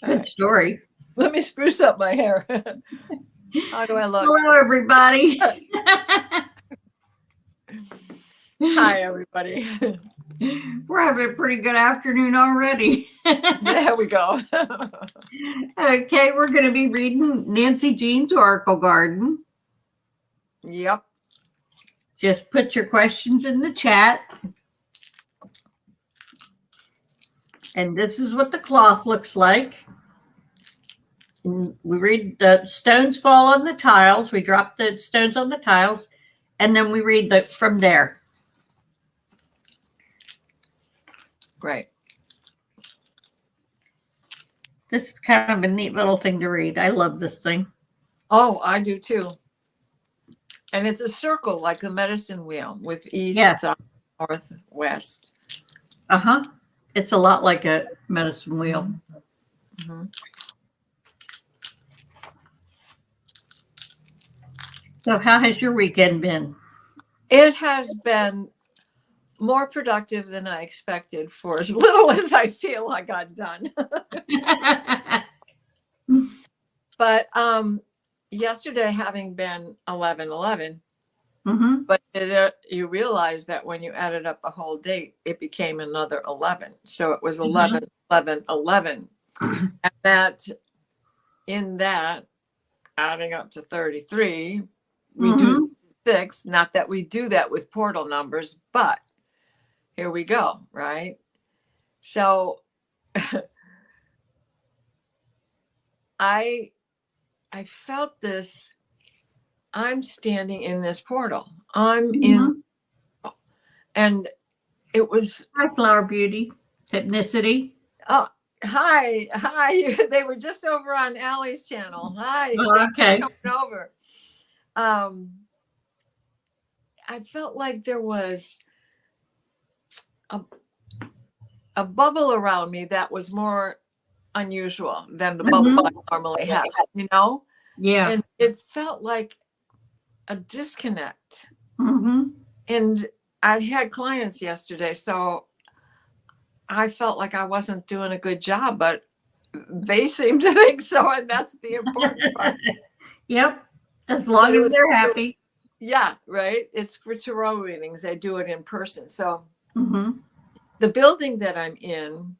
Good story. Let me spruce up my hair. How do I look? Hello, everybody. Hi, everybody. We're having a pretty good afternoon already. There we go. Okay, we're going to be reading Nancy Jean's Oracle Garden. Yep. Just put your questions in the chat. And this is what the cloth looks like. We read the stones fall on the tiles. We drop the stones on the tiles, and then we read from there. Right. This is kind of a neat little thing to read. I love this thing. Oh, I do too. And it's a circle like a medicine wheel with east, south, north, west. Uh-huh. It's a lot like a medicine wheel. Mm-hmm. So how has your weekend been? It has been more productive than I expected for as little as I feel I got done. But yesterday having been 11/11, mm-hmm. but you realize that when you added up the whole date, it became another 11. So it was 11, mm-hmm. 11, 11. And that in that, adding up to 33, reduce 6. Not that we do that with portal numbers, but here we go, right? So I felt this. I'm standing in this portal. I'm in, and it was. Hi, Flower Beauty, Hypnicity. Oh, hi. They were just over on Allie's channel. Hi. Oh, okay. Coming over. I felt like there was a bubble around me that was more unusual than the bubble I normally have, you know? Yeah. And it felt like a disconnect. Mm-hmm. And I had clients yesterday, so I felt like I wasn't doing a good job, but they seem to think so, and that's the important part. Yep. As long as they're happy. Yeah, right. It's for tarot readings. I do it in person. So the building that I'm in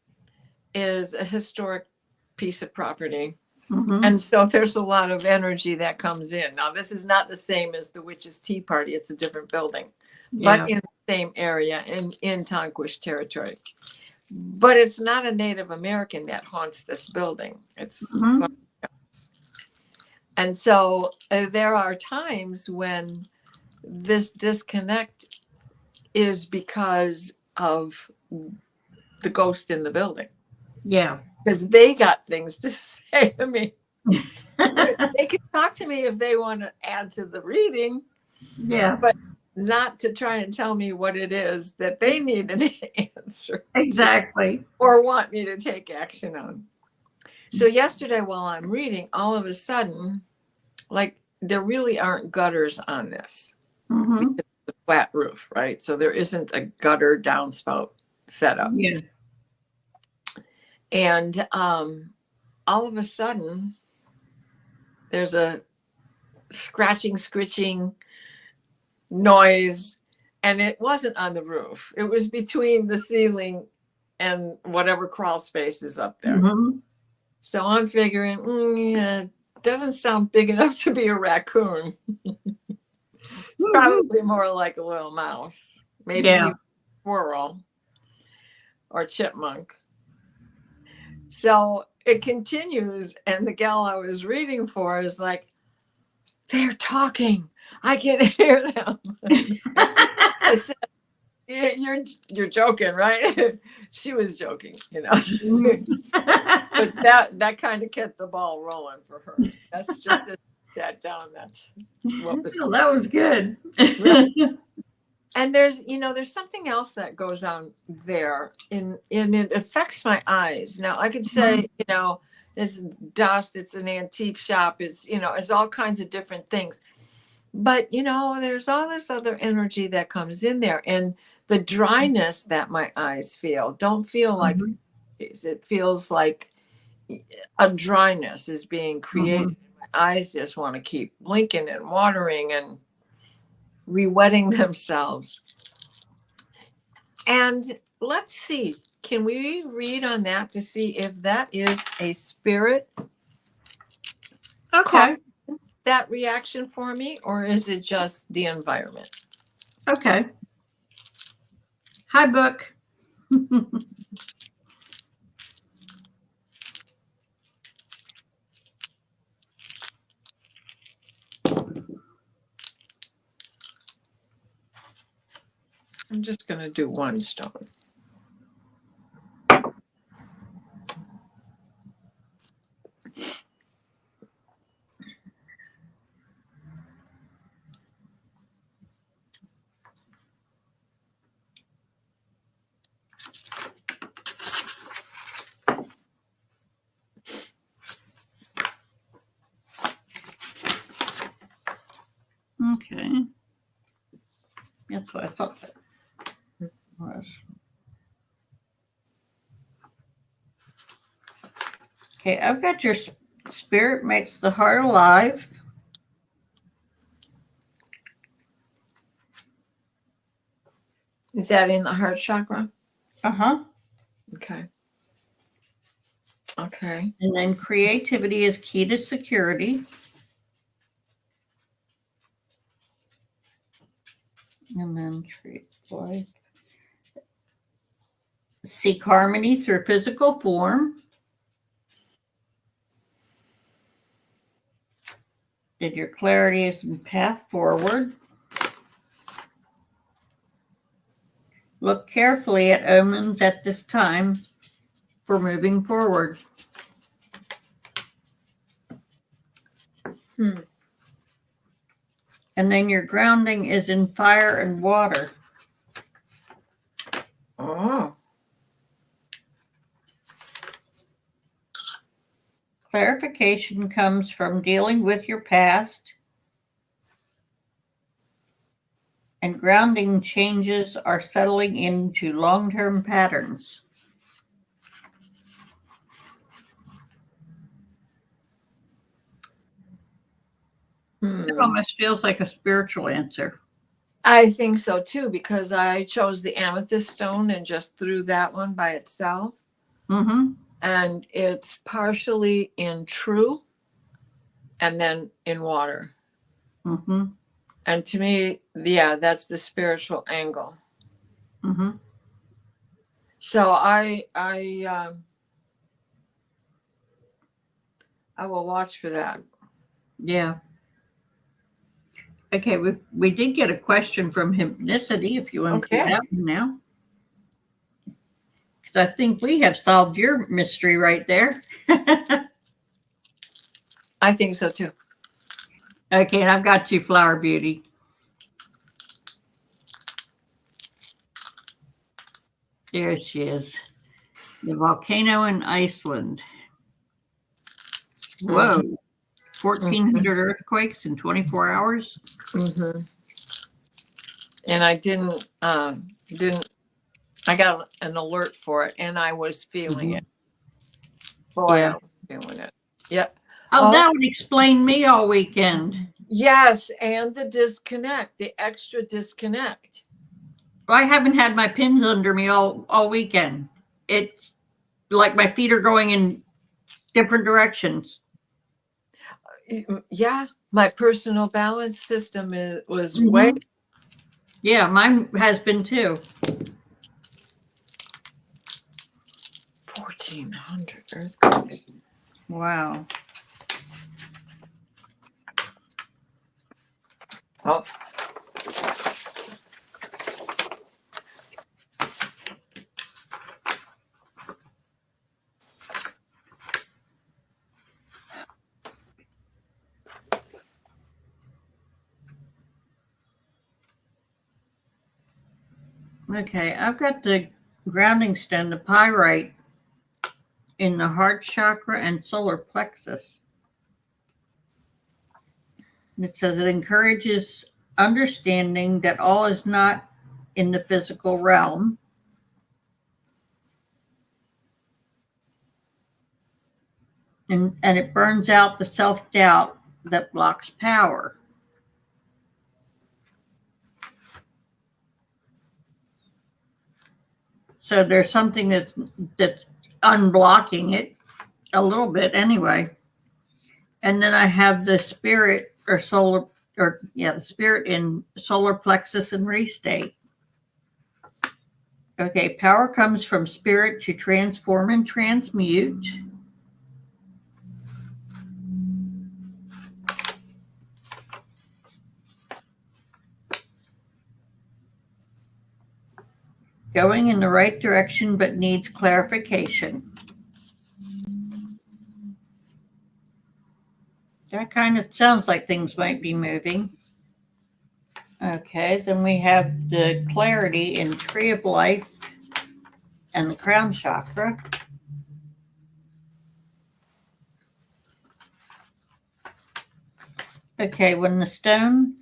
is a historic piece of property. And so there's a lot of energy that comes in. Now, this is not the same as the Witch's Tea Party. It's a different building, but in the same area in Tonquish territory. But it's not a Native American that haunts this building. It's something else. And so there are times when this disconnect is because of the ghost in the building. Yeah. Because they got things to say to me. They can talk to me if they want to add to the reading. Yeah. But not to try and tell me what it is that they need an answer. Exactly. Or want me to take action on. So yesterday while I'm reading, all of a sudden, like there really aren't gutters on this. Because it's a flat roof, right? So there isn't a gutter downspout setup. Yeah. And all of a sudden, there's a scratching, scritching noise, and it wasn't on the roof. It was between the ceiling and whatever crawl space is up there. So I'm figuring, it doesn't sound big enough to be a raccoon. It's probably more like a little mouse, maybe a squirrel or chipmunk. So it continues, and the gal I was reading for is like, they're talking. I can hear them. I said, you're joking, right? She was joking, you know. But that kind of kept the ball rolling for her. That's just as sat down. That's what was. Well, that was good. And there's something else that goes on there, and it affects my eyes. Now I could say, it's dust, it's an antique shop, it's all kinds of different things. But there's all this other energy that comes in there, and the dryness that my eyes don't feel like it feels like a dryness is being created. My eyes just want to keep blinking and watering and re-wetting themselves. And let's see, can we read on that to see if that is a spirit Okay. that reaction for me, or is it just the environment? Okay. Hi, book. I'm just going to do one stone. Okay. That's what I thought that was. Okay, I've got your spirit makes the heart alive. Is that in the heart chakra? Uh-huh. Okay. Okay. And then creativity is key to security. And then treat life. Seek harmony through physical form. Did your clarity is in path forward. Look carefully at omens at this time for moving forward. And then your grounding is in fire and water. Oh. Clarification comes from dealing with your past. And grounding changes are settling into long-term patterns. It almost feels like a spiritual answer. I think so too, because I chose the amethyst stone and just threw that one by itself. Mm-hmm. And it's partially in true and then in water. Mm-hmm. And to me, yeah, that's the spiritual angle. Mm-hmm. So I will watch for that. Yeah. Okay, we did get a question from Hypnicity, if you want to do that one now. Because I think we have solved your mystery right there. I think so too. Okay, and I've got you, Flower Beauty. There she is. The volcano in Iceland. Whoa. 1,400 earthquakes in 24 hours. Mm-hmm. And I didn't I got an alert for it and I was feeling it. Boy, Yeah. I was feeling it. Yep. Oh, that would explain me all weekend. Yes, and the disconnect, the extra disconnect. Well, I haven't had my pins under me all weekend. It's like my feet are going in different directions. Yeah, my personal balance system was way. Yeah, mine has been too. 1,400 earthquakes. Wow. Oh. Okay, I've got the grounding stone, the pyrite, in the heart chakra and solar plexus. It says it encourages understanding that all is not in the physical realm. and it burns out the self-doubt that blocks power. So there's something that's unblocking it a little bit anyway. And then I have the spirit or solar or yeah, the spirit in solar plexus and restate. Okay, power comes from spirit to transform and transmute. Going in the right direction but needs clarification. That kind of sounds like things might be moving. Okay, then we have the clarity in Tree of Life and the crown chakra. Okay, when the stone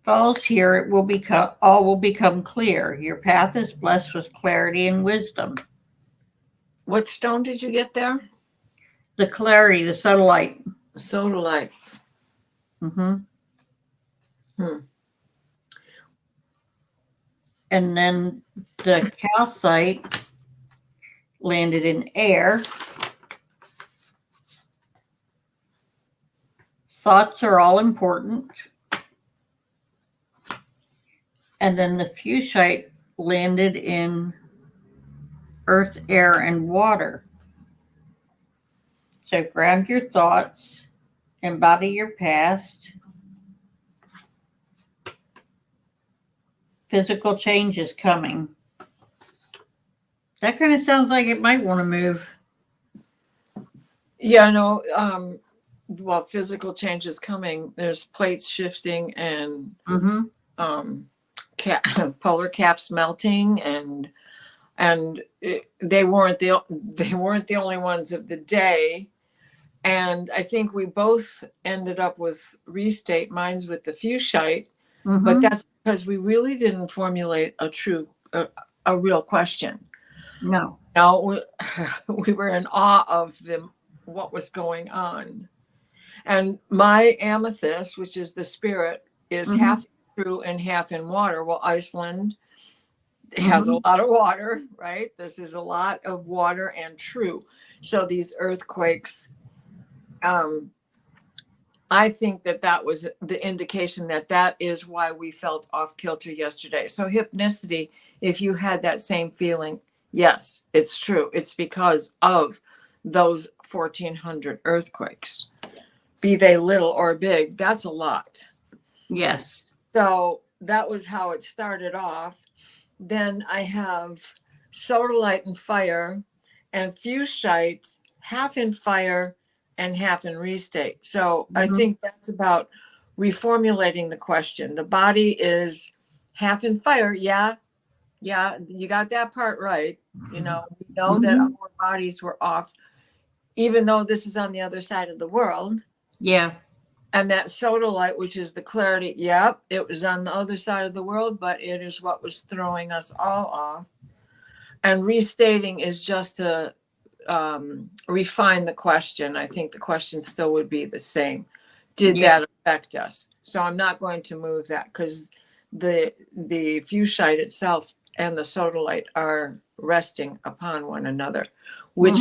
falls here, it will become all will become clear. Your path is blessed with clarity and wisdom. What stone did you get there? The clarity, the sodalite. Sodalite. Mm-hmm. And then the calcite landed in air. Thoughts are all important. And then the fuchsite landed in earth, air, and water. So ground your thoughts, embody your past. Physical change is coming. That kind of sounds like it might want to move. Yeah, no. Well, physical change is coming. There's plates shifting and polar caps melting, and they weren't the only ones of the day. And I think we both ended up with restate. Mine's with the fuchsite, but that's because we really didn't formulate a real question. No. No, we were in awe of what was going on. And my amethyst, which is the spirit, is half true and half in water. Well, Iceland has a lot of water, right? This is a lot of water and true. So these earthquakes, I think that was the indication that is why we felt off kilter yesterday. So hypnicity, if you had that same feeling, yes, it's true. It's because of those 1400 earthquakes, be they little or big. That's a lot. Yes. So that was how it started off. Then I have sodalite and fire and fuchsite, half in fire and half in restate. So I think that's about reformulating the question. The body is half in fire. Yeah, you got that part right. We know that our bodies were off, even though this is on the other side of the world. Yeah. And that sodalite, which is the clarity, yep, it was on the other side of the world, but it is what was throwing us all off. And restating is just to refine the question. I think the question still would be the same. Did that affect us? So I'm not going to move that because the fuchsite itself and the sodalite are resting upon one another, which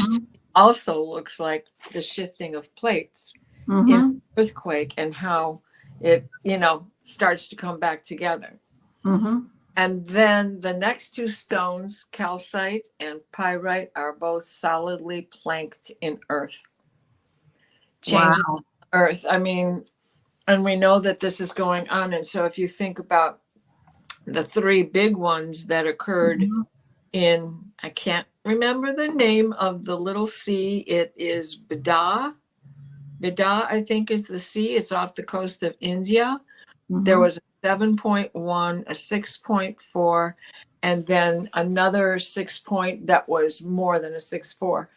also looks like the shifting of plates in earthquake and how it, starts to come back together. And then the next two stones, calcite and pyrite, are both solidly planked in earth. Changing earth. I mean, and we know that this is going on. And so if you think about the three big ones that occurred in, I can't remember the name of the little sea. It is Bida. Bida, I think, is the sea. It's off the coast of India. There was a 7.1, a 6.4, and then another 6 point that was more than a 6.4.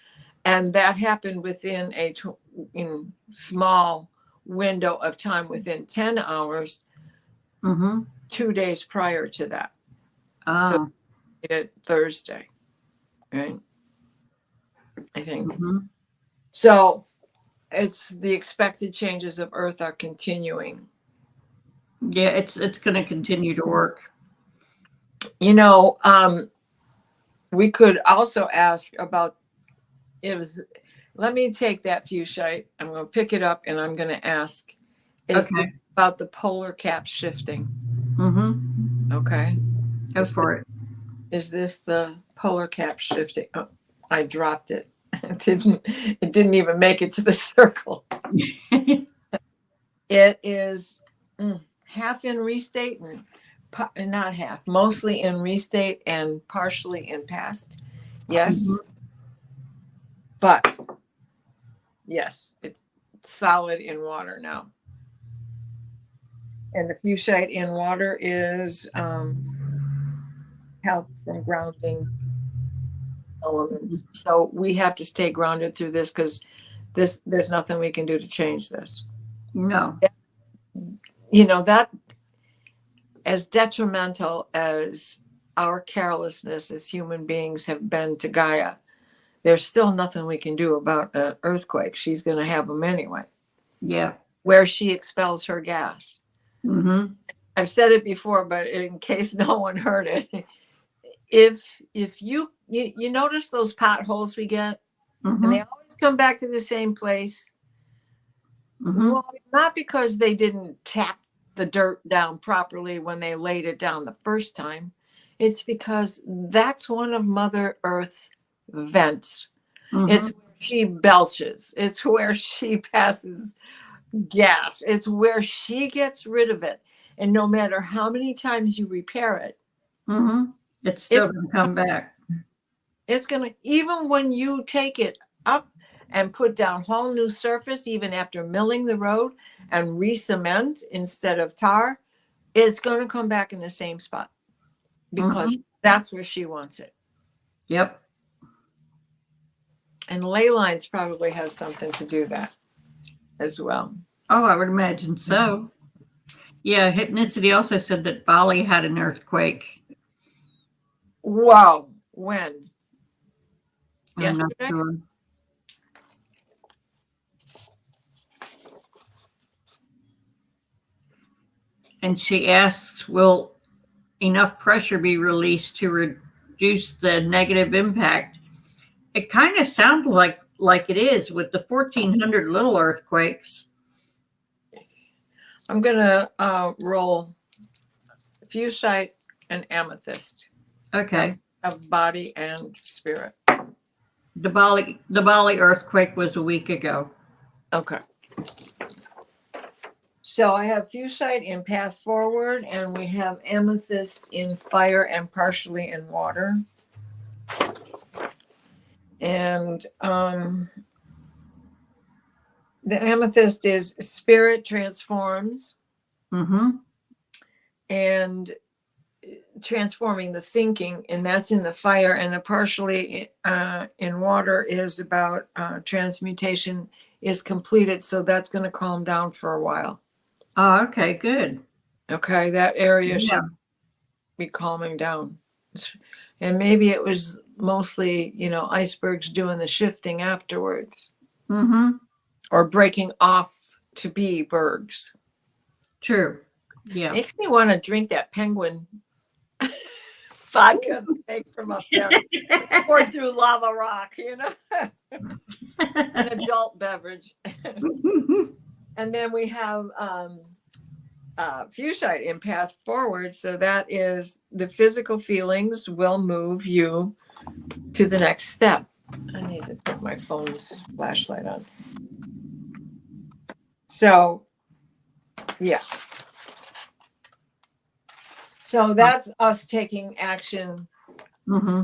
And that happened within a small window of time, within 10 hours, 2 days prior to that. So it Thursday, right? I think. So it's the expected changes of Earth are continuing. Yeah, it's going to continue to work. You know, we could also ask about let me take that fuchsite. I'm going to pick it up and I'm going to ask Okay. about the polar cap shifting. Mm-hmm. Okay. Go for it. Is this the polar cap shifting? Oh, I dropped it. It didn't even make it to the circle. It is half in restate and not half, mostly in restate and partially in past. Yes. Mm-hmm. But yes, it's solid in water now. And the fuchsite in water is helps from grounding elements. So we have to stay grounded through this because there's nothing we can do to change this. No. You know, that as detrimental as our carelessness as human beings have been to Gaia, there's still nothing we can do about an earthquake. She's going to have them anyway. Yeah. Where she expels her gas. Mm-hmm. I've said it before, but in case no one heard it, if you notice those potholes we get, mm-hmm. and they always come back to the same place. Mm-hmm. Well, it's not because they didn't tap the dirt down properly when they laid it down the first time. It's because that's one of Mother Earth's vents. Mm-hmm. It's where she belches. It's where she passes gas. It's where she gets rid of it. And no matter how many times you repair it, mm-hmm. It's still going to come back. It's going to, even when you take it up and put down whole new surface, even after milling the road and re-cement instead of tar, it's going to come back in the same spot because mm-hmm. that's where she wants it. Yep. And ley lines probably have something to do that as well. Oh, I would imagine so. Yeah, Hypnicity also said that Bali had an earthquake. Wow. When? I'm not sure. And she asks, will enough pressure be released to reduce the negative impact? It kind of sounds like it is with the 1,400 little earthquakes. I'm going to roll fuchsite and amethyst. Okay. Of body and spirit. The Bali earthquake was a week ago. Okay. So I have fuchsite in path forward, and we have amethyst in fire and partially in water. And the amethyst is spirit transforms. Mm-hmm. And transforming the thinking, and that's in the fire, and the partially in water is about transmutation is completed, so that's going to calm down for a while. Oh, okay, good. Okay, that area should be calming down, and maybe it was mostly icebergs doing the shifting afterwards, mm-hmm. or breaking off to be bergs. True. Yeah, makes me want to drink that penguin vodka from up there, poured through lava rock, an adult beverage. And then we have fuchsite in path forward. So that is the physical feelings will move you to the next step. I need to put my phone's flashlight on. So, yeah. So that's us taking action mm-hmm.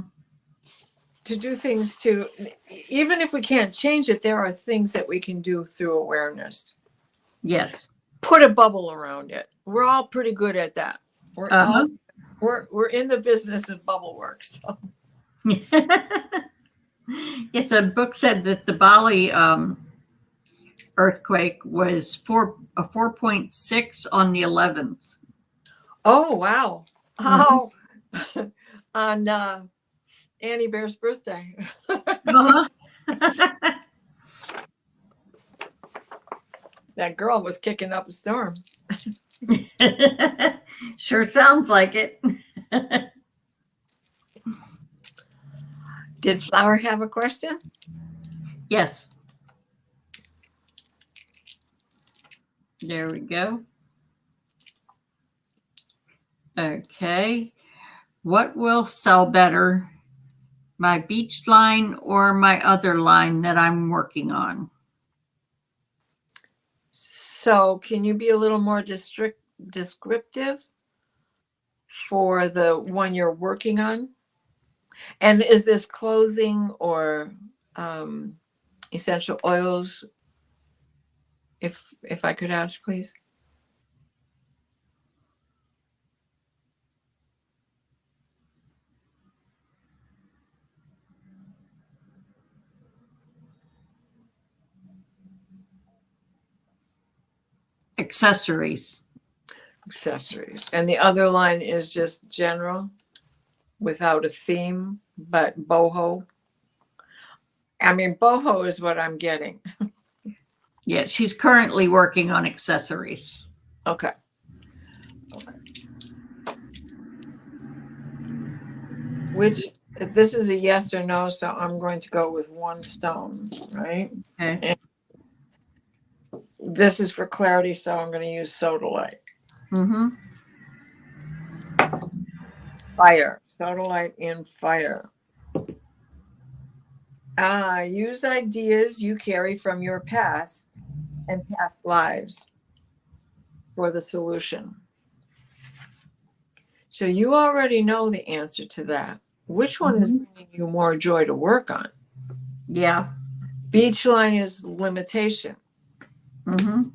to do things to, even if we can't change it, there are things that we can do through awareness. Yes. Put a bubble around it. We're all pretty good at that. We're in the business of bubble work. So. Yes, a book said that the Bali earthquake was 4.6 on the 11th. Oh, wow. Oh, on Annie Bear's birthday. Uh-huh. That girl was kicking up a storm. Sure sounds like it. Did Flower have a question? Yes. There we go. Okay. What will sell better, my beach line or my other line that I'm working on? So can you be a little more descriptive for the one you're working on? And is this clothing or essential oils? If I could ask, please. Accessories. Accessories. And the other line is just general without a theme, but boho. I mean, boho is what I'm getting. Yeah, she's currently working on accessories. Okay. Which, this is a yes or no, so I'm going to go with one stone, right? Okay. And this is for clarity, so I'm going to use sodalite. Mm-hmm. Fire. Sodalite in fire. Use ideas you carry from your past and past lives for the solution. So you already know the answer to that. Which one is bringing you more joy to work on? Yeah. Beach line is limitation. Mm-hmm.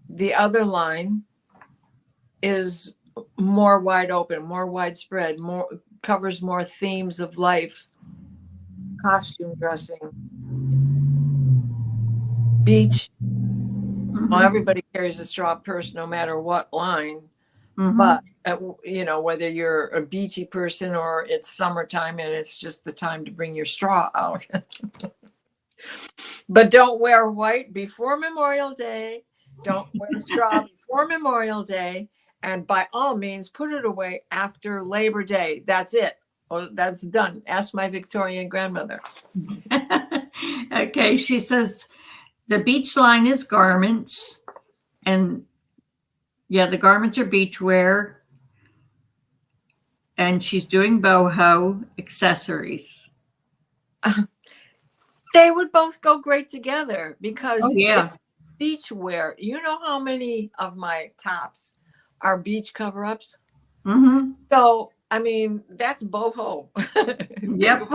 The other line is more wide open, more widespread, more covers more themes of life, costume dressing, beach. Well, everybody carries a straw purse no matter what line. But whether you're a beachy person or it's summertime and it's just the time to bring your straw out. But don't wear white before Memorial Day. Don't wear straw before Memorial Day. And by all means, put it away after Labor Day. That's it. Well, that's done. Ask my Victorian grandmother. Okay, she says the beach line is garments, and yeah, the garments are beachwear, and she's doing boho accessories. They would both go great together because yeah, beach wear. You know how many of my tops are beach cover-ups? Mm-hmm. So, I mean, that's boho. Yep.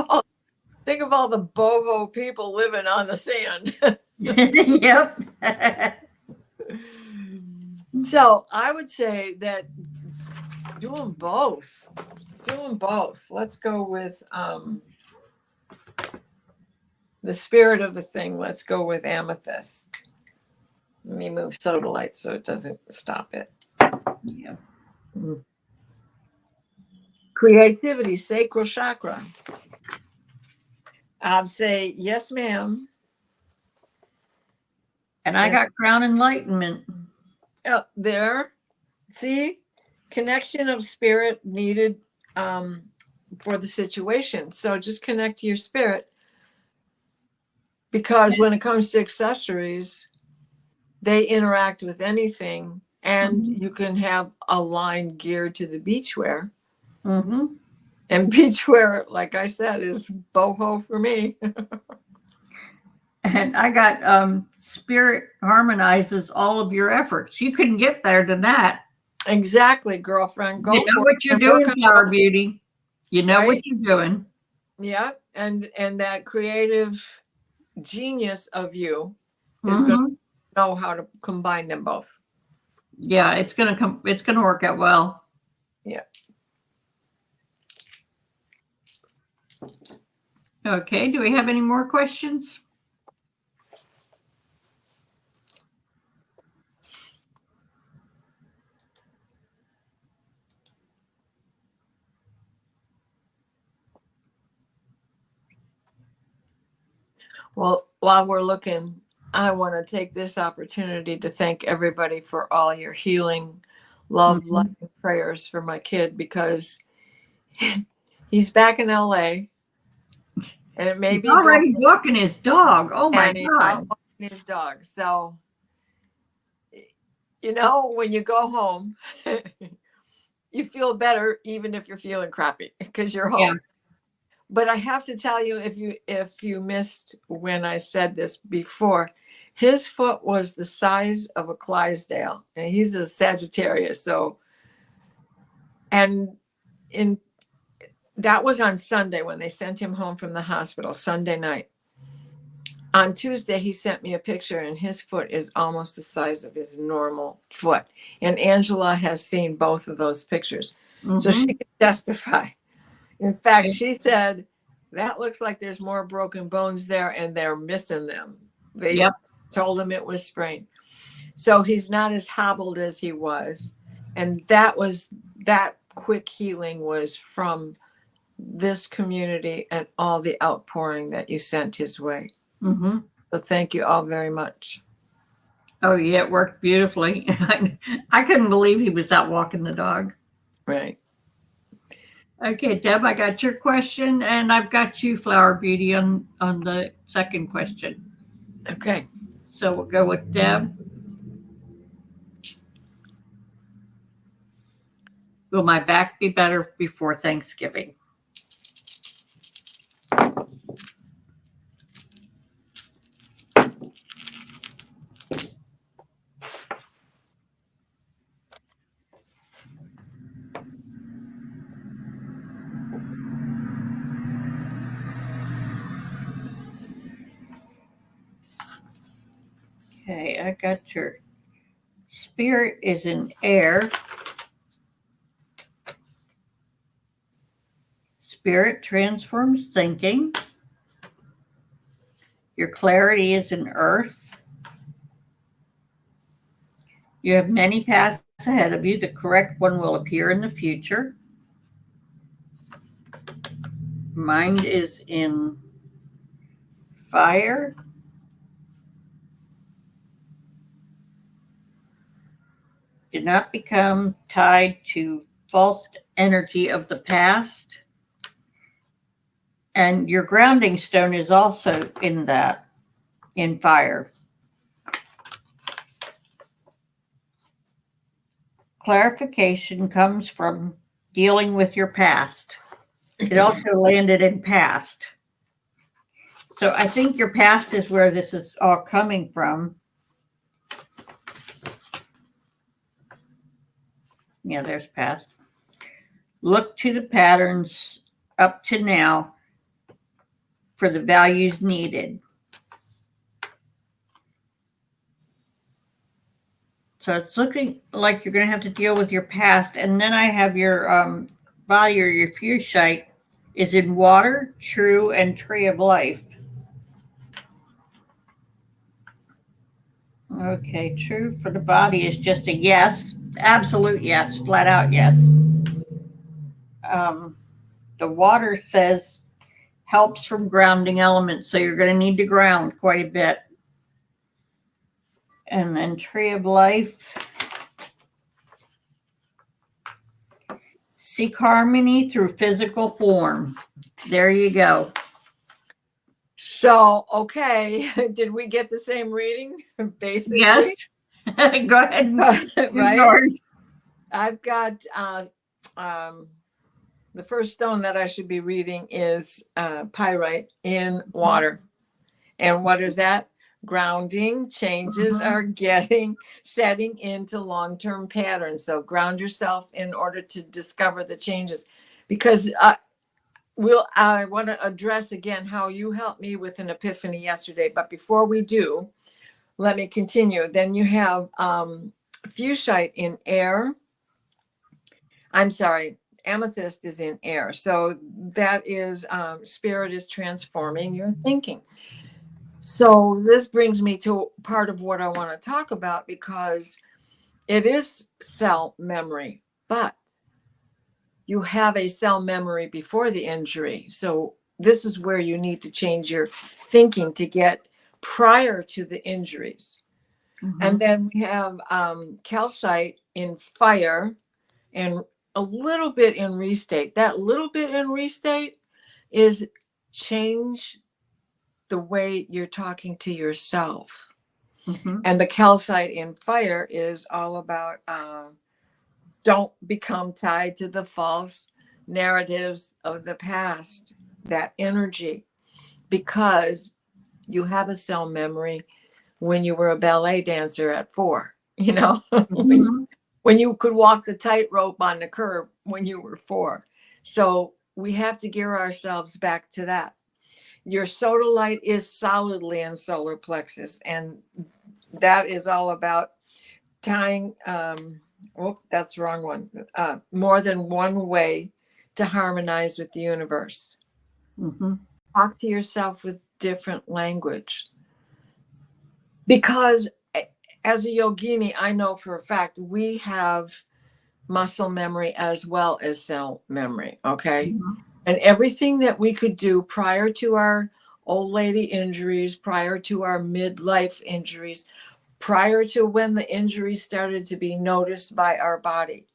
Think of all the boho people living on the sand. Yep. So I would say that doing both. Let's go with the spirit of the thing. Let's go with amethyst. Let me move sodalite so it doesn't stop it. Yeah. Creativity, sacral chakra. I'd say yes, ma'am. And I got crown enlightenment. Oh, there. See, connection of spirit needed for the situation. So just connect to your spirit. Because when it comes to accessories, they interact with anything, and you can have a line geared to the beachwear. Mm-hmm. And beachwear, like I said, is boho for me. And I got spirit harmonizes all of your efforts. You can get there to that. Exactly, girlfriend. Go you know for what it. you're doing, Flower Beauty. You know Right? what you're doing. Yeah, and that creative genius of you is going to know how to combine them both. Yeah, it's gonna work out well. Yeah. Okay, do we have any more questions? Well, while we're looking, I want to take this opportunity to thank everybody for all your healing, love, Mhm. loving prayers for my kid, because he's back in LA, and it may He's be going, already walking his dog. Oh my and he's out God. walking his dog. So, you know, when you go home, you feel better even if you're feeling crappy because you're Yeah. home. But I have to tell you, if you missed when I said this before, his foot was the size of a Clydesdale, and he's a Sagittarius. So, and in that was on Sunday when they sent him home from the hospital, Sunday night. On Tuesday, he sent me a picture, and his foot is almost the size of his normal foot. And Angela has seen both of those pictures, so she Mhm. can testify. In fact, she said, that looks like there's more broken bones there, and they're missing them. They Yep. told him it was sprained. So he's not as hobbled as he was. And that quick healing was from this community and all the outpouring that you sent his way. Mhm. So thank you all very much. Oh yeah, it worked beautifully. I couldn't believe he was out walking the dog. Right. Okay, Deb, I got your question, and I've got you, Flower Beauty, on the second question. Okay. So we'll go with Deb. Will my back be better before Thanksgiving? Okay, I got your spirit is in air. Spirit transforms thinking. Your clarity is in earth. You have many paths ahead of you. The correct one will appear in the future. Mind is in fire. Do not become tied to false energy of the past. And your grounding stone is also in that, in fire. Clarification comes from dealing with your past. It also landed in past. So I think your past is where this is all coming from. Yeah, there's past. Look to the patterns up to now for the values needed. So it's looking like you're going to have to deal with your past. And then I have your body or your fusite is in water, true, and tree of life. Okay, true for the body is just a yes, absolute yes, flat out yes. The water says helps from grounding elements, so you're going to need to ground quite a bit. And then tree of life, seek harmony through physical form. There you go. So, okay. Did we get the same reading? Basically. Yes. Go ahead and right? yours. I've got the first stone that I should be reading is pyrite in water. And what is that? Grounding changes are setting into long-term patterns. So ground yourself in order to discover the changes, because I want to address again how you helped me with an epiphany yesterday. But before we do, let me continue. Then you have fusite in air. I'm sorry, amethyst is in air. So that is spirit is transforming your thinking. So this brings me to part of what I want to talk about, because it is cell memory, but you have a cell memory before the injury. So this is where you need to change your thinking to get prior to the injuries. Mm-hmm. And then we have calcite in fire and a little bit in restate. That little bit in restate is change the way you're talking to yourself. Mm-hmm. And the calcite in fire is all about don't become tied to the false narratives of the past, that energy, because you have a cell memory when you were a ballet dancer at 4, you know, Mm-hmm. when you could walk the tightrope on the curb when you were 4. So we have to gear ourselves back to that. Your sodalite is solidly in solar plexus, and that is all about tying, that's the wrong one, more than one way to harmonize with the universe. Mm-hmm. Talk to yourself with different language. Because as a yogini, I know for a fact we have muscle memory as well as cell memory, okay? Mm-hmm. And everything that we could do prior to our old lady injuries, prior to our midlife injuries, prior to when the injuries started to be noticed by our body,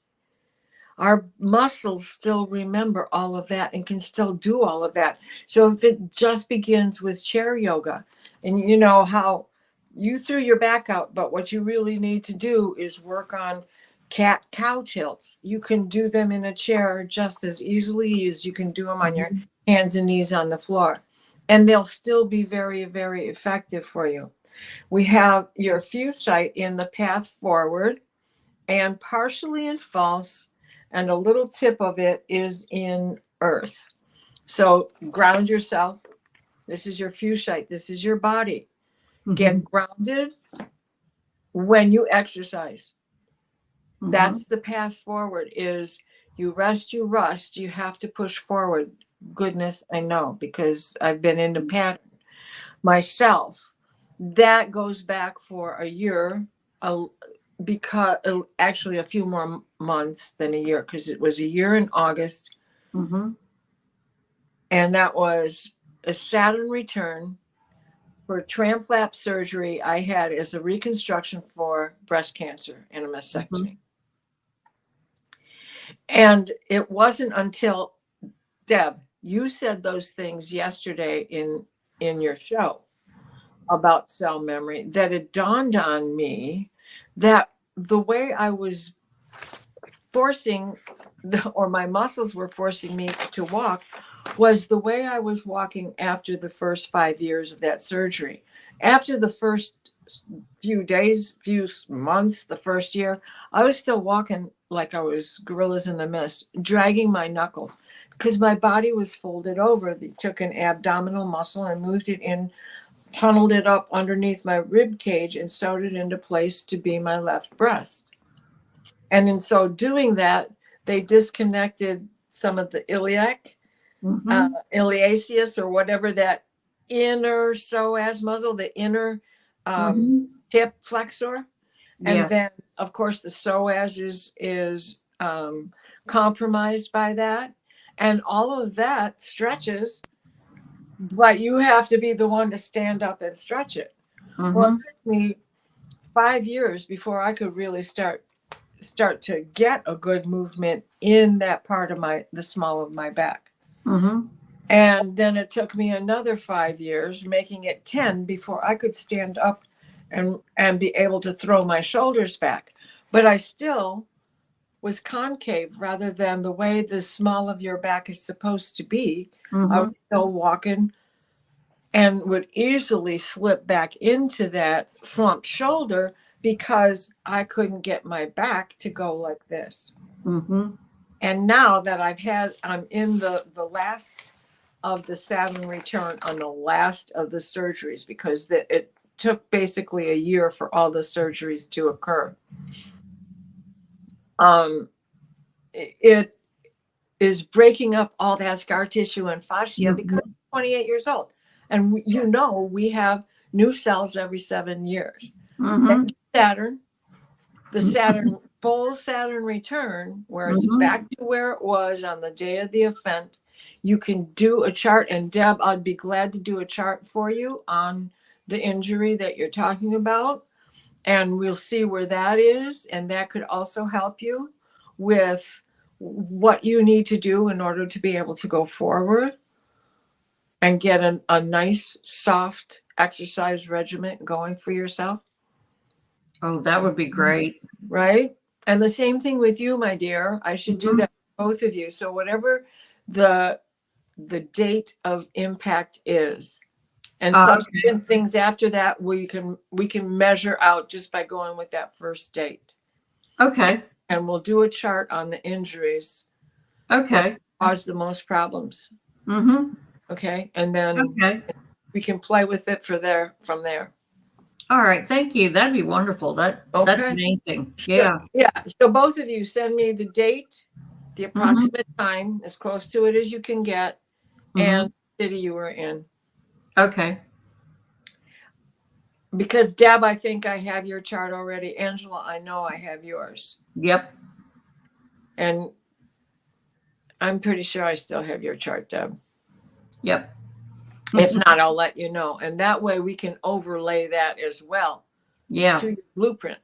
our muscles still remember all of that and can still do all of that. So if it just begins with chair yoga, and you know how you threw your back out, but what you really need to do is work on cat cow tilts. You can do them in a chair just as easily as you can do them on your hands and knees on the floor. And they'll still be very, very effective for you. We have your fuchsite in the path forward and partially in false, and a little tip of it is in earth. So ground yourself. This is your fuchsite. This is your body. Mm-hmm. Get grounded when you exercise. Mm-hmm. That's the path forward. Is you rest, you rust, you have to push forward. Goodness, I know, because I've been in the pattern myself. That goes back for a year, because actually a few more months than a year, because it was a year in August. Mm-hmm. And that was a Saturn return for a tram flap surgery I had as a reconstruction for breast cancer and a mastectomy. Mm-hmm. And it wasn't until, Deb, you said those things yesterday in your show about cell memory that it dawned on me that the way I was forcing, or my muscles were forcing me to walk, was the way I was walking after the first 5 years of that surgery. After the first few days, few months, the first year, I was still walking like I was gorillas in the mist, dragging my knuckles because my body was folded over. They took an abdominal muscle and moved it in, tunneled it up underneath my rib cage and sewed it into place to be my left breast. And in so doing that, they disconnected some of the iliac, iliaceus, or whatever, that inner psoas muscle, the inner hip flexor. And then, of course, the psoas is compromised by that. And all of that stretches, but you have to be the one to stand up and stretch it. Well, it took me 5 years before I could really start to get a good movement in that part of the small of my back. And then it took me another 5 years, making it 10, before I could stand up and be able to throw my shoulders back. But I still was concave rather than the way the small of your back is supposed to be. I was still walking and would easily slip back into that slumped shoulder because I couldn't get my back to go like this. And now that I'm in the last of the Saturn return on the last of the surgeries, because it took basically a year for all the surgeries to occur. It is breaking up all that scar tissue and fascia because I'm 28 years old. And we have new cells every 7 years. Thank you, Saturn. The Saturn, full Saturn return, where it's back to where it was on the day of the event. You can do a chart, and Deb, I'd be glad to do a chart for you on the injury that you're talking about, and we'll see where that is. And that could also help you with what you need to do in order to be able to go forward and get a nice, soft exercise regimen going for yourself. Oh, that would be great. Right? And the same thing with you, my dear. I should do that for both of you. So whatever the date of impact is, and subsequent things after that, we can measure out just by going with that first date. Okay. And we'll do a chart on the injuries Okay. that cause the most problems. Mm-hmm. Okay. And then we can play with it from there. All right. Thank you. That'd be wonderful. That's amazing. Yeah. So both of you send me the date, the approximate time, as close to it as you can get, and the city you were in. Okay. Because Deb, I think I have your chart already. Angela, I know I have yours. Yep. And I'm pretty sure I still have your chart, Deb. Yep. If not, I'll let you know. And that way we can overlay that as well. Yeah. To your blueprint.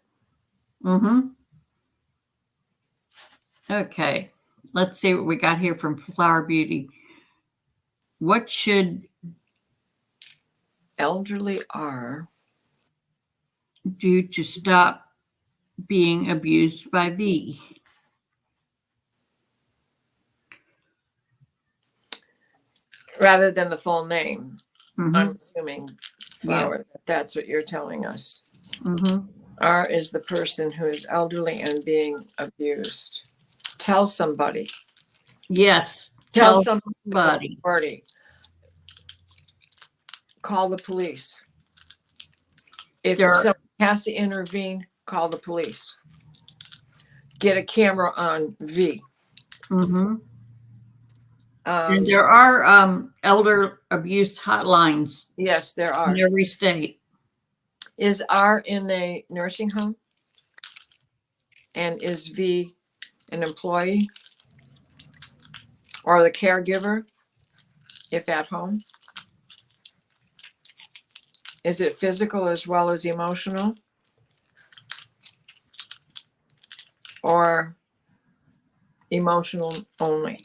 Okay. Let's see what we got here from Flower Beauty. What should elderly are do to stop being abused by V? Rather than the full name, I'm assuming, Flower, that's what you're telling us. R is the person who is elderly and being abused. Tell somebody. Yes. Tell somebody. Call the police. If someone has to intervene, call the police. Get a camera on V. And there are elder abuse hotlines. Yes, there are. In every state. Is R in a nursing home? And is V an employee? Or the caregiver, if at home? Is it physical as well as emotional? Or emotional only?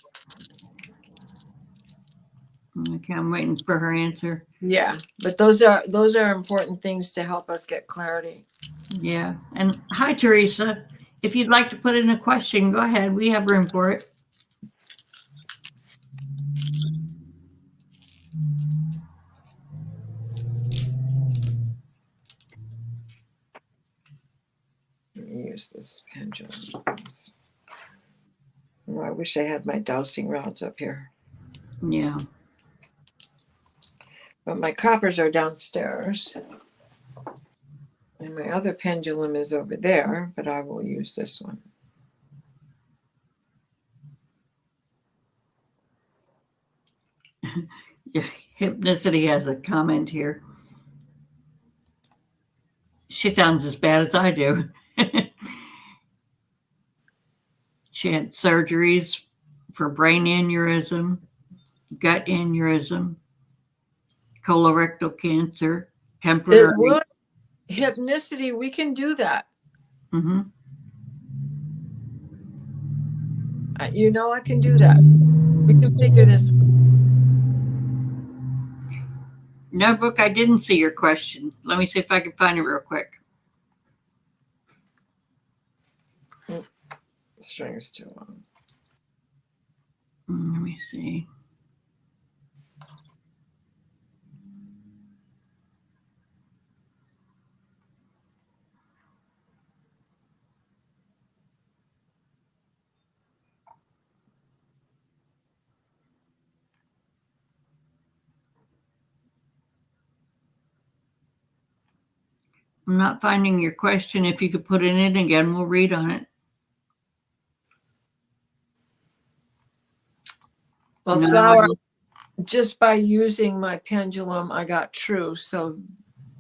Okay, I'm waiting for her answer. Yeah, but those are important things to help us get clarity. Yeah. And hi, Teresa. If you'd like to put in a question, go ahead. We have room for it. Let me use this pendulum. Oh, I wish I had my dowsing rods up here. Yeah. But my coppers are downstairs. And my other pendulum is over there, but I will use this one. Yeah. Hypnicity has a comment here. She sounds as bad as I do. She had surgeries for brain aneurysm, gut aneurysm, colorectal cancer, temporary. It would. Hypnicity, we can do that. You know I can do that. We can figure this. Notebook, I didn't see your question. Let me see if I can find it real quick. String is too long. Let me see. I'm not finding your question. If you could put it in again, we'll read on it. Well, Flower, just by using my pendulum, I got true. So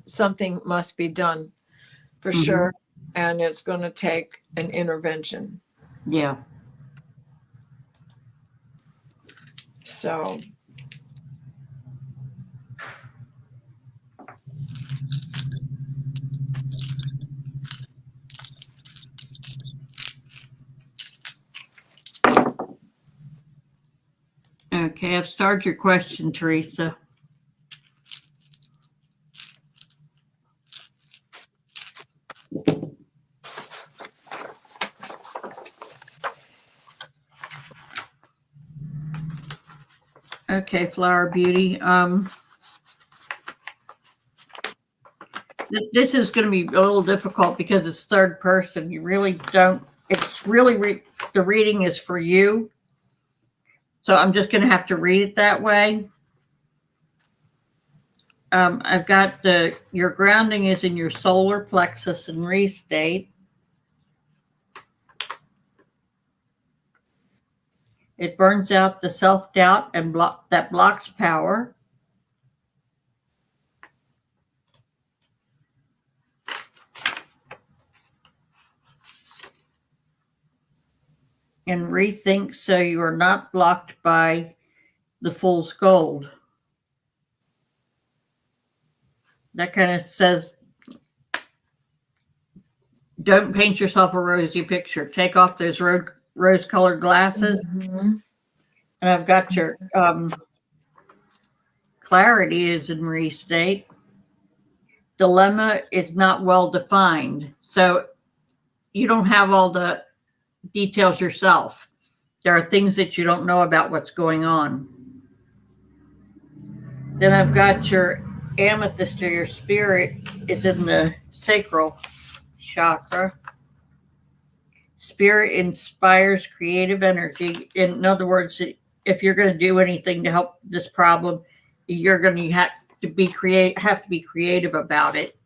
something must be done for sure. And it's going to take an intervention. Yeah. So Okay, I've started your question, Teresa. Okay, Flower Beauty. This is going to be a little difficult because it's third person. You really don't. It's really the reading is for you. So I'm just going to have to read it that way. I've got your grounding is in your solar plexus and restate. It burns out the self-doubt and that blocks power. And rethink so you are not blocked by the fool's gold. That kind of says, don't paint yourself a rosy picture. Take off those rose-colored glasses. Mm-hmm. And I've got your clarity is in restate. Dilemma is not well defined. So you don't have all the details yourself. There are things that you don't know about what's going on. Then I've got your amethyst, or your spirit is in the sacral chakra. Spirit inspires creative energy. In other words, if you're going to do anything to help this problem, you're going to have to be creative about it.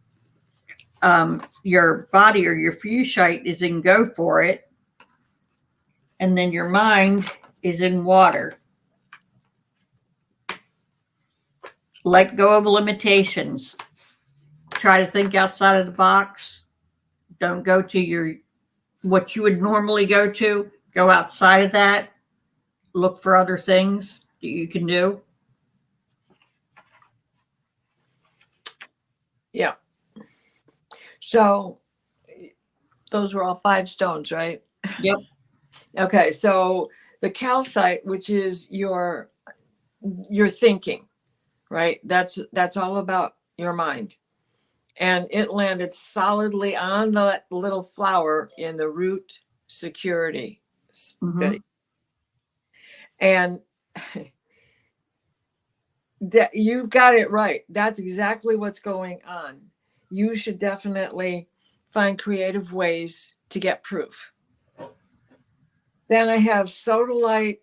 Your body, or your fuchsite, is in go for it. And then your mind is in water. Let go of limitations. Try to think outside of the box. Don't go to what you would normally go to. Go outside of that. Look for other things that you can do. Yeah. So those were all 5 stones, right? Yep. Okay. So the calcite, which is your thinking, right? That's all about your mind. And it landed solidly on the little flower in the root security space. Mm-hmm. And that you've got it right. That's exactly what's going on. You should definitely find creative ways to get proof. Then I have sodalite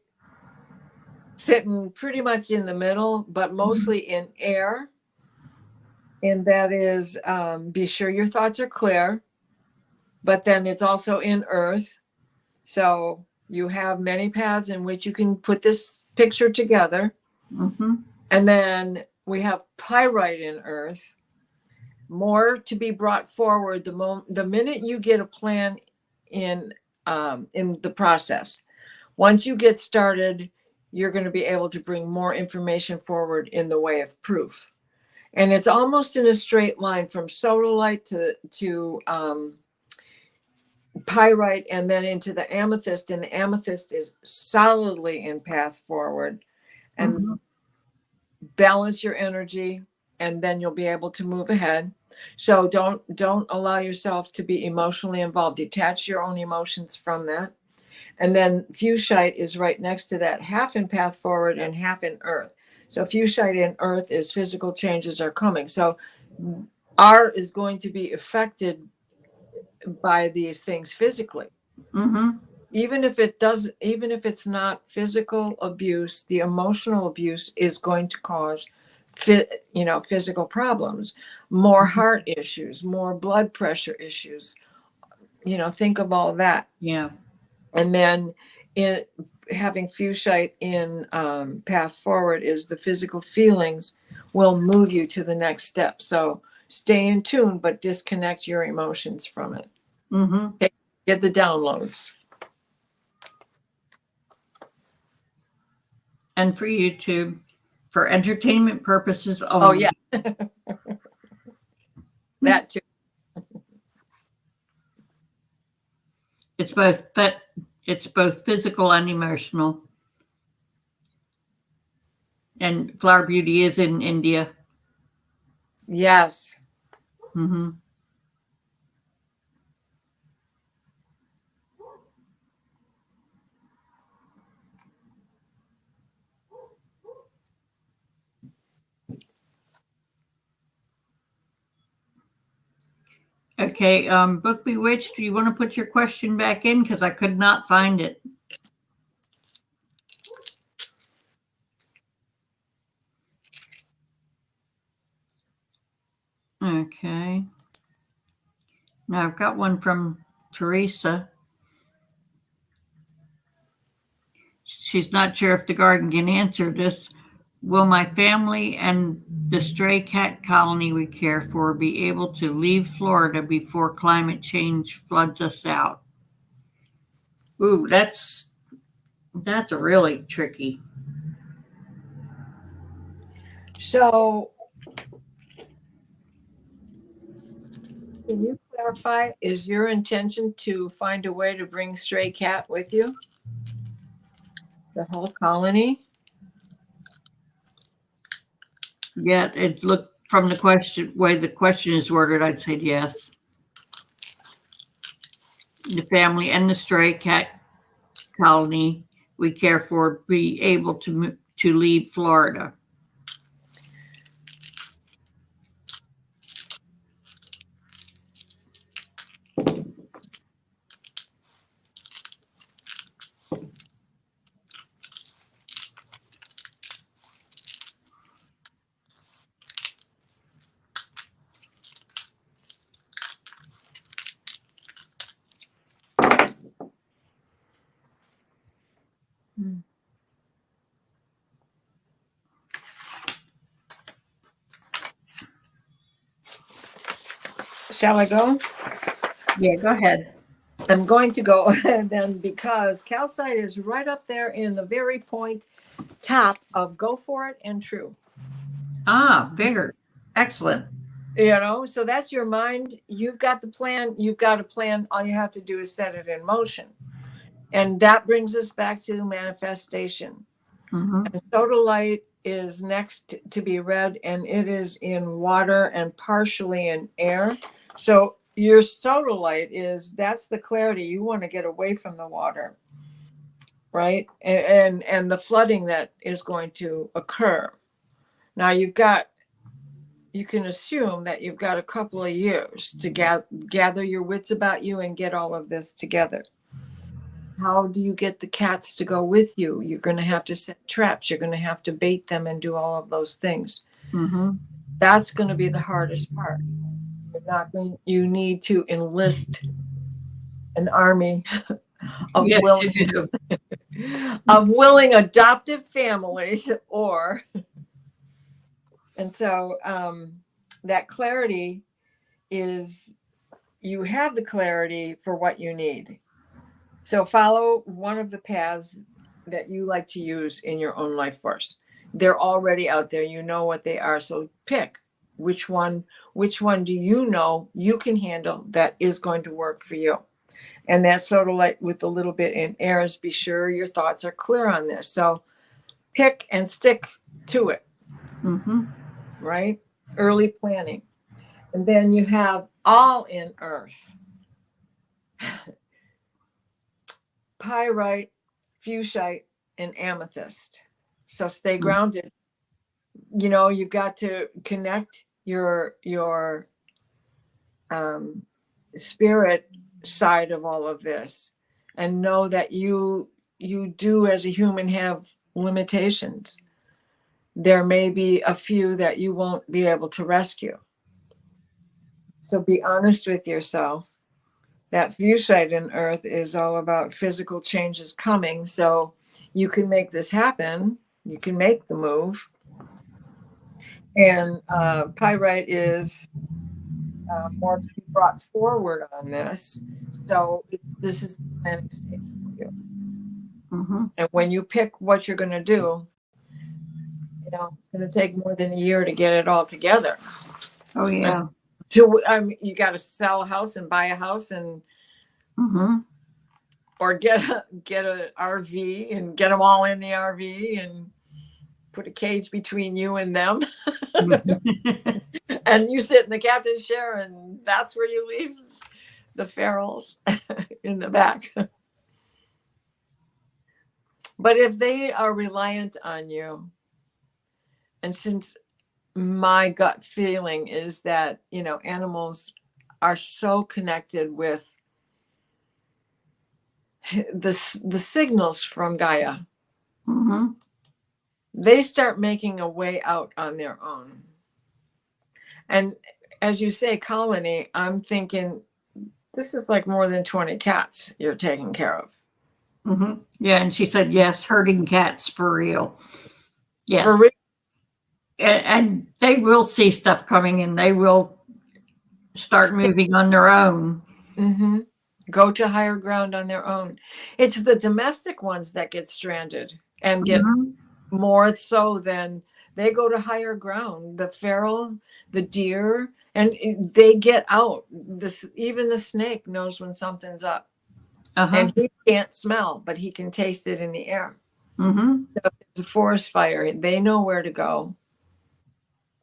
sitting pretty much in the middle, but mostly in air. And that is, be sure your thoughts are clear, but then it's also in earth. So you have many paths in which you can put this picture together. Mm-hmm. And then we have pyrite in earth. More to be brought forward the minute you get a plan in the process. Once you get started, you're going to be able to bring more information forward in the way of proof. And it's almost in a straight line from sodalite to pyrite, and then into the amethyst. And the amethyst is solidly in path forward. And Mm-hmm. balance your energy, and then you'll be able to move ahead. So don't allow yourself to be emotionally involved. Detach your own emotions from that. And then fuchsite is right next to that, half in path forward and half in earth. So fuchsite in earth is physical changes are coming. So art is going to be affected by these things physically. Mm-hmm. Even if it's not physical abuse, the emotional abuse is going to cause physical problems, more heart issues, more blood pressure issues. Think of all that. Yeah. And then having fuchsite in path forward is the physical feelings will move you to the next step. So stay in tune, but disconnect your emotions from it. Mm-hmm. Okay. Get the downloads. And for YouTube, for entertainment purposes only. Oh, yeah. That too. It's both physical and emotional. And Flower Beauty is in India. Yes. Mm-hmm. Okay, Book Bewitched, do you want to put your question back in? Because I could not find it. Okay. Now I've got one from Teresa. She's not sure if the garden can answer this. Will my family and the stray cat colony we care for be able to leave Florida before climate change floods us out? Ooh, that's really tricky. So can you clarify, is your intention to find a way to bring stray cat with you? The whole colony? Yeah, it looked from the question way the question is worded, I'd say yes. The family and the stray cat colony we care for be able to leave Florida. Shall I go? Yeah, go ahead. I'm going to go then, because calcite is right up there in the very point top of go for it and true. Ah, vigor. Excellent. So that's your mind. You've got the plan. You've got a plan. All you have to do is set it in motion. And that brings us back to manifestation. Mm-hmm. And sodalite is next to be read, and it is in water and partially in air. So your sodalite that's the clarity. You want to get away from the water, right? And the flooding that is going to occur. Now you can assume that you've got a couple of years to gather your wits about you and get all of this together. How do you get the cats to go with you? You're going to have to set traps. You're going to have to bait them and do all of those things. Mm-hmm. That's going to be the hardest part. You need to enlist an army of Yes, willing, you do. of willing adoptive families, and so that clarity is, you have the clarity for what you need. So follow one of the paths that you like to use in your own life force. They're already out there. You know what they are. So pick which one do you know you can handle that is going to work for you. And that sodalite with a little bit in air is, be sure your thoughts are clear on this. So pick and stick to it. Mm-hmm. Right? Early planning. And then you have all in earth. Pyrite, fuchsite, and amethyst. So stay grounded. You've got to connect your spirit side of all of this, and know that you do as a human have limitations. There may be a few that you won't be able to rescue. So be honest with yourself. That fuchsite in earth is all about physical changes coming. So you can make this happen. You can make the move. And pyrite is more to be brought forward on this. So this is the planning stage for you. Mm-hmm. And when you pick what you're going to do, it's going to take more than a year to get it all together. Oh yeah. You got to sell a house and buy a house, and Mm-hmm. or get a RV and get them all in the RV, and put a cage between you and them. And you sit in the captain's chair, and that's where you leave the ferals in the back. But if they are reliant on you, and since my gut feeling is that, animals are so connected with the signals from Gaia, they start making a way out on their own. And as you say, colony, I'm thinking this is like more than 20 cats you're taking care of. Yeah, and she said, yes, herding cats for real. Yeah. For real. And they will see stuff coming, and they will start moving on their own. Go to higher ground on their own. It's the domestic ones that get stranded and get more so than they go to higher ground. The feral, the deer, and they get out. Even the snake knows when something's up. And he can't smell, but he can taste it in the air. So if it's a forest fire, they know where to go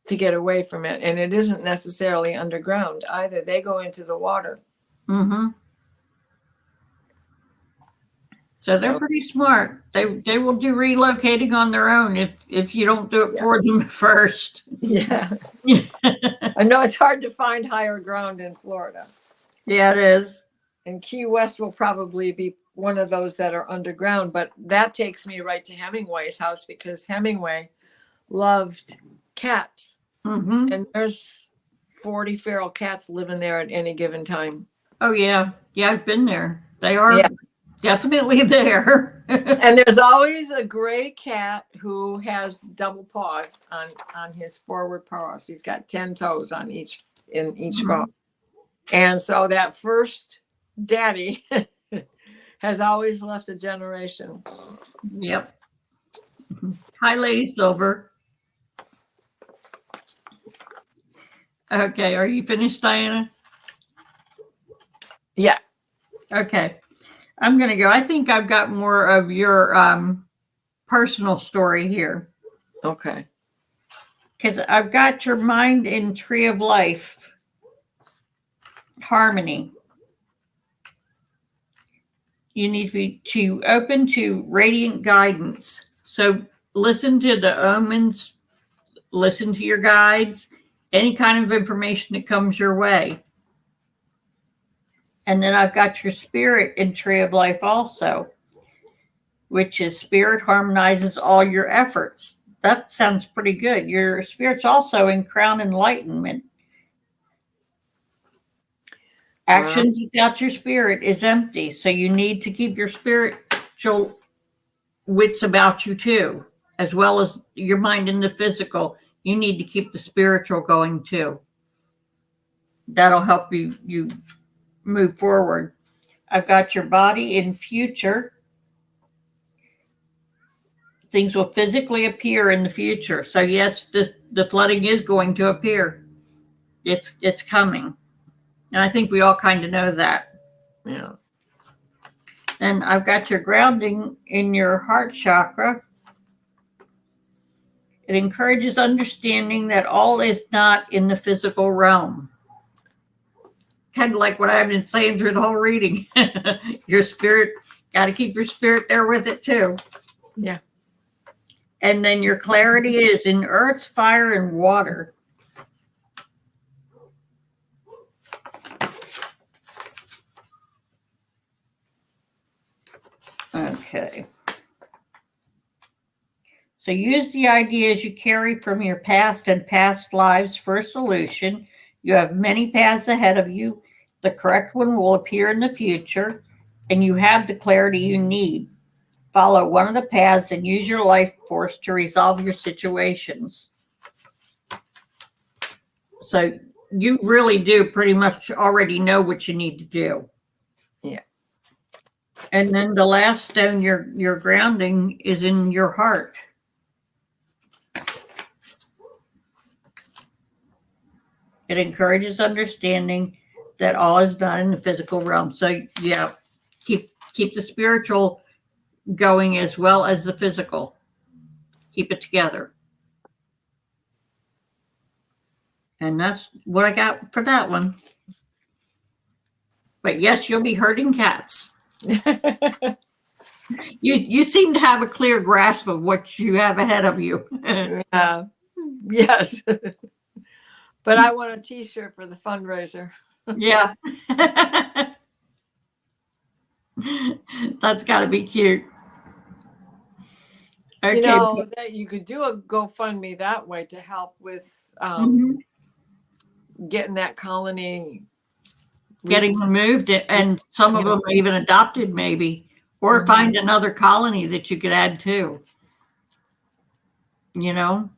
to get away from it. And it isn't necessarily underground either. They go into the water. So they're pretty smart. They will do relocating on their own if you don't do it for them first. Yeah. I know it's hard to find higher ground in Florida. Yeah, it is. And Key West will probably be one of those that are underground. But that takes me right to Hemingway's house, because Hemingway loved cats. And there's 40 feral cats living there at any given time. Oh, yeah. Yeah, I've been there. They are definitely there. And there's always a gray cat who has double paws on his forward paws. He's got 10 toes on each paw. And so that first daddy has always left a generation. Yep. Hi, Lady Silver. Okay, are you finished, Diana? Yeah. Okay. I'm going to go. I think I've got more of your personal story here. Okay. Because I've got your mind in Tree of Life, harmony. You need to be open to radiant guidance. So listen to the omens, listen to your guides, any kind of information that comes your way. And then I've got your spirit in Tree of Life also, which is spirit harmonizes all your efforts. That sounds pretty good. Your spirit's also in Crown Enlightenment. Actions without your spirit is empty. So you need to keep your spiritual wits about you too, as well as your mind in the physical. You need to keep the spiritual going too. That'll help you move forward. I've got your body in future. Things will physically appear in the future. So yes, the flooding is going to appear. It's coming. And I think we all kind of know that. Yeah. And I've got your grounding in your heart chakra. It encourages understanding that all is not in the physical realm. Kind of like what I've been saying through the whole reading. Your spirit, got to keep your spirit there with it too. Yeah. And then your clarity is in earth, fire, and water. Okay. So use the ideas you carry from your past and past lives for a solution. You have many paths ahead of you. The correct one will appear in the future, and you have the clarity you need. Follow one of the paths and use your life force to resolve your situations. So you really do pretty much already know what you need to do. Yeah. And then the last stone, your grounding is in your heart. It encourages understanding that all is not in the physical realm. So yeah, keep the spiritual going as well as the physical. keep it together. And that's what I got for that one. But yes, you'll be herding cats. You seem to have a clear grasp of what you have ahead of you. Yeah. Yes. But I want a t-shirt for the fundraiser. Yeah. That's got to be cute. Okay. You know, that you could do a GoFundMe that way to help with getting that colony getting removed, and some of them even adopted, maybe, or find another colony that you could add to. You know?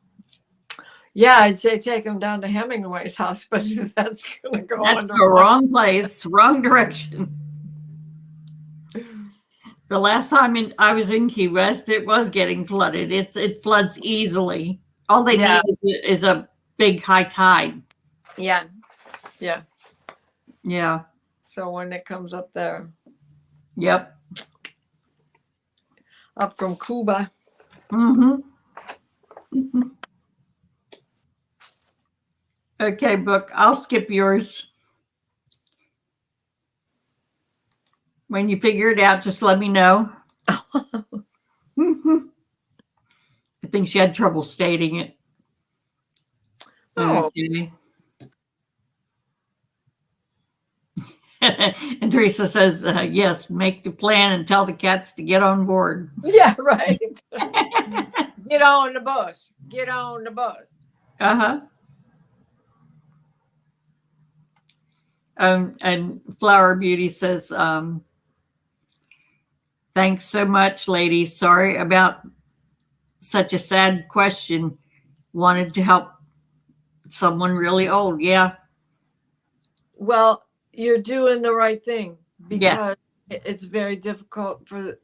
Yeah, I'd say take them down to Hemingway's house, but that's going to go That's the wrong place, wrong direction. The last time I was in Key West, it was getting flooded. It floods easily. All they need is a big high tide. Yeah. Yeah. Yeah. So when it comes up there. Yep. Up from Cuba. Okay, Book. I'll skip yours. When you figure it out, just let me know. I think she had trouble stating it. Oh. Okay. And Teresa says, yes, make the plan and tell the cats to get on board. Yeah, right. Get on the bus. Get on the bus. Uh-huh. And Flower Beauty says, thanks so much, ladies. Sorry about such a sad question. Wanted to help someone really old. Yeah. Well, you're doing the right thing, because it's very difficult for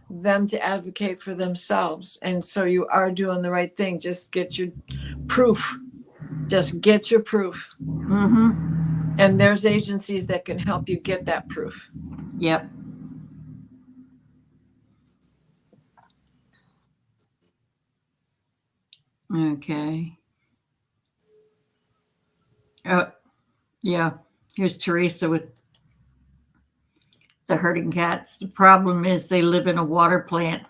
them to advocate for themselves. And so you are doing the right thing. Just get your proof. Just get your proof. And there's agencies that can help you get that proof. Yep. Okay. Yeah. Here's Teresa with the herding cats. The problem is they live in a water plant,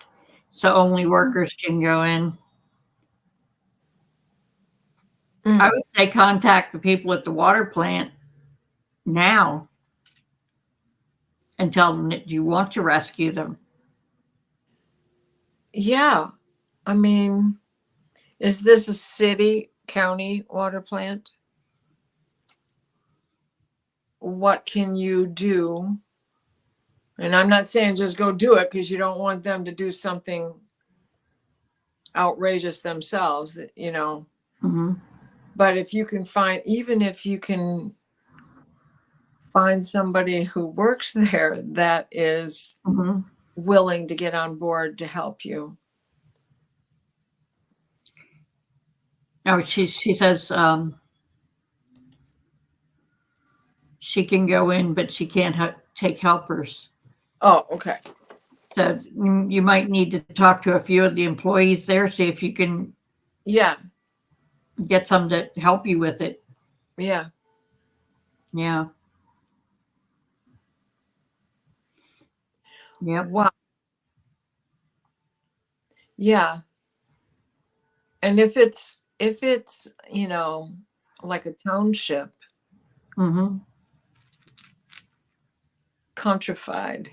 so only workers can go in. I would say contact the people at the water plant now and tell them that you want to rescue them. Yeah. I mean, is this a city, county water plant? What can you do? And I'm not saying just go do it, because you don't want them to do something outrageous themselves, you know. But if you can find, even if you can find somebody who works there that is willing to get on board to help you. Oh, she says she can go in, but she can't take helpers. Oh, okay. So you might need to talk to a few of the employees there, see if you can get some to help you with it. Yeah. Yeah. Yep. Wow. Yeah. And if it's, you know, like a township, countrified,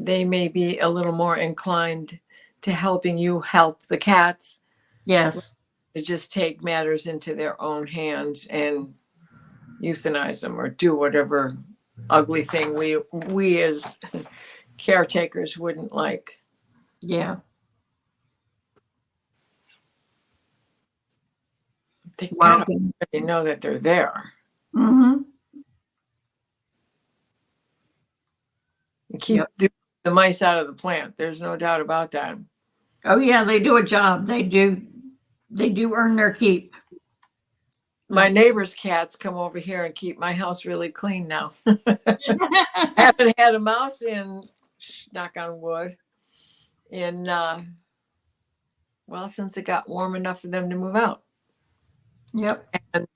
they may be a little more inclined to helping you help the cats. Yes. To just take matters into their own hands and euthanize them or do whatever ugly thing we as caretakers wouldn't like. Yeah. They kind of already know that they're there. Keep the mice out of the plant. There's no doubt about that. Oh yeah, they do a job. They do earn their keep. My neighbor's cats come over here and keep my house really clean now. I haven't had a mouse in, knock on wood, in Well, since it got warm enough for them to move out. Yep. And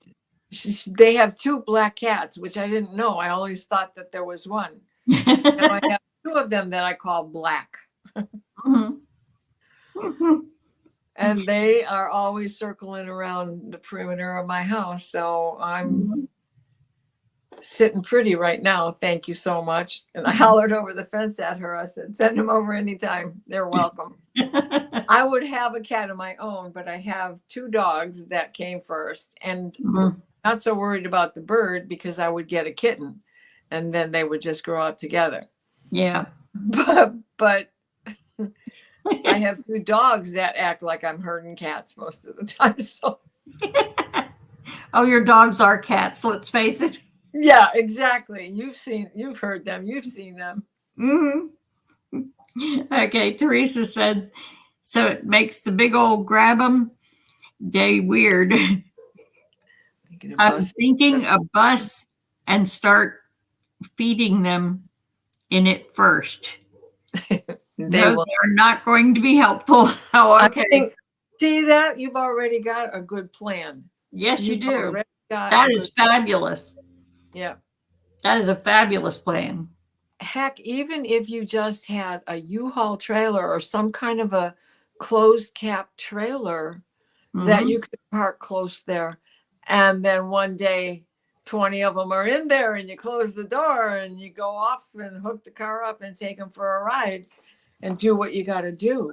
they have 2 black cats, which I didn't know. I always thought that there was one. So now I have 2 of them that I call Black. Mhm. Mhm. And they are always circling around the perimeter of my house. So I'm sitting pretty right now. Thank you so much. And I hollered over the fence at her. I said, send them over anytime. They're welcome. I would have a cat of my own, but I have 2 dogs that came first. And Mhm. not so worried about the bird because I would get a kitten and then they would just grow up together. Yeah. But I have 2 dogs that act like I'm herding cats most of the time. So Oh, your dogs are cats, let's face it. yeah, exactly. You've heard them, you've seen them. Hmm. Okay, Teresa said, so it makes the big old grab 'em day weird. I'm thinking a bus and start feeding them in it first. They will. They're not going to be helpful. Oh, okay. See that? You've already got a good plan. Yes, you do. That is fabulous. Yeah. That is a fabulous plan. Heck, even if you just had a U-Haul trailer or some kind of a closed cap trailer that you could park close there, and then one day 20 of them are in there and you close the door and you go off and hook the car up and take them for a ride and do what you got to do.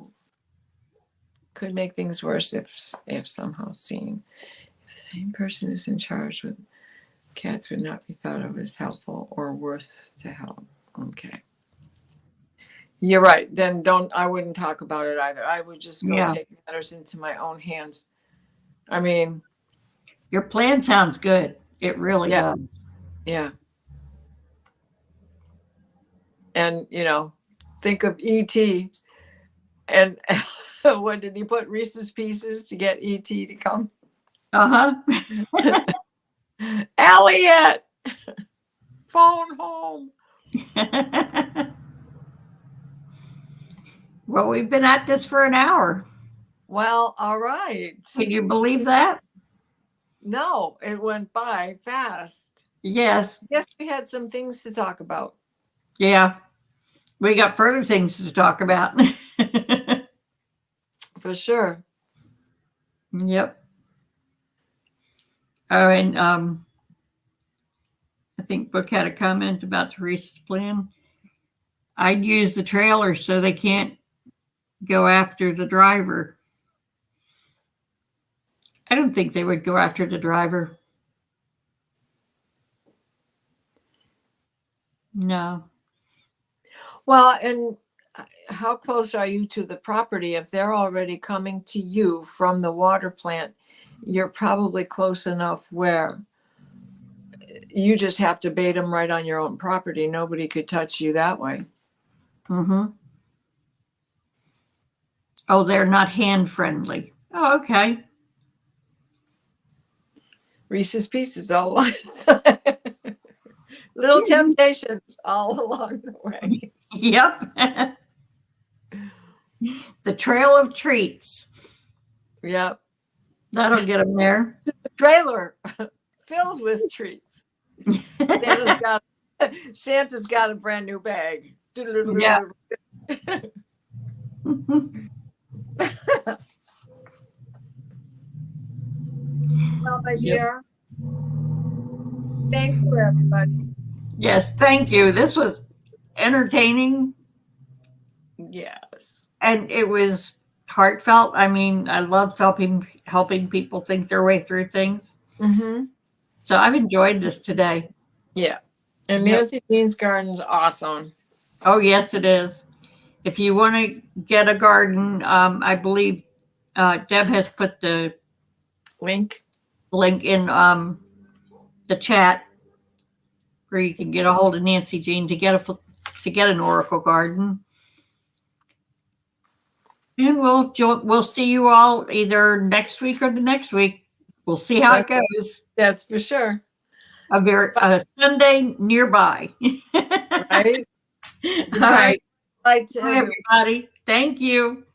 Could make things worse if somehow seen. If the same person is in charge with cats would not be thought of as helpful or worth to help. Okay. You're right. Then I wouldn't talk about it either. I would just go take matters into my own hands. I mean, your plan sounds good. It really does. Yeah. And, think of E.T. and what did he put? Reese's Pieces to get E.T. to come? Uh-huh. Elliot, phone home. Well, we've been at this for an hour. Well, all right. Can you believe that? No, it went by fast. Yes. Yes, we had some things to talk about. Yeah. We got further things to talk about. For sure. Yep. Oh, and I think Brooke had a comment about Teresa's plan. I'd use the trailer so they can't go after the driver. I don't think they would go after the driver. No. Well, and how close are you to the property? If they're already coming to you from the water plant, you're probably close enough where you just have to bait them right on your own property. Nobody could touch you that way. Mm-hmm. Oh, they're not hand friendly. Oh, okay. Reese's Pieces all along. Little temptations all along the way. Yep. The trail of treats. Yep. That'll get them there. The trailer filled with treats. Santa's got a brand new bag. Yeah. Well, my dear, thank you, everybody. Yes, thank you. This was entertaining. Yes. And it was heartfelt. I mean, I love helping people think their way through things. Mm-hmm. So I've enjoyed this today. Yeah. And Nancy Jean's garden's awesome. Oh, yes, it is. If you want to get a garden, I believe Deb has put the link in the chat where you can get a hold of Nancy Jean to get an oracle garden. And we'll see you all either next week or the next week. We'll see how it goes. That's for sure. A Sunday nearby. Right. All right. Bye to everybody. Thank you.